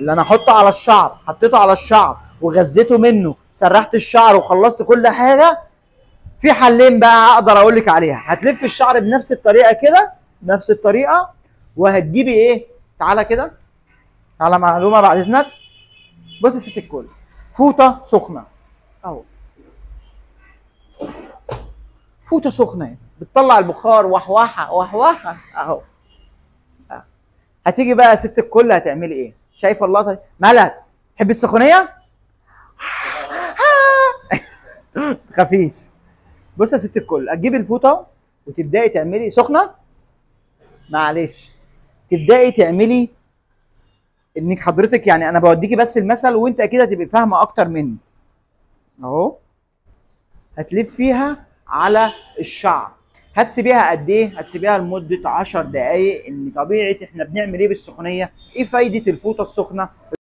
اللي انا احطه على الشعر، حطيته على الشعر وغذيته منه، سرحت الشعر وخلصت كل حاجه. في حلين بقى اقدر اقول لك عليها. هتلف الشعر بنفس الطريقه كده، نفس الطريقه، وهتجيبي ايه؟ تعالى كده، تعالى معلومه بعد اذنك. بص يا ست الكل، فوطه سخنه اهو، فوطه سخنه بتطلع البخار وحوحه وحوحه اهو. هتيجي بقى يا ست الكل هتعملي ايه؟ شايفه اللقطه دي؟ مالك؟ تحبي السخونيه؟ تخافيش. بص يا ست الكل، هتجيبي الفوطه وتبداي تعملي سخنه، معلش، تبداي تعملي انك حضرتك، يعني انا بوديكي بس المثل وانت اكيد هتبقي فاهمه اكتر مني. اهو هتلف فيها على الشعر. هتسيبيها قد ايه؟ هتسيبيها لمده 10 دقائق. ان طبيعه احنا بنعمل ايه بالسخونيه؟ ايه فايده الفوطه السخنه؟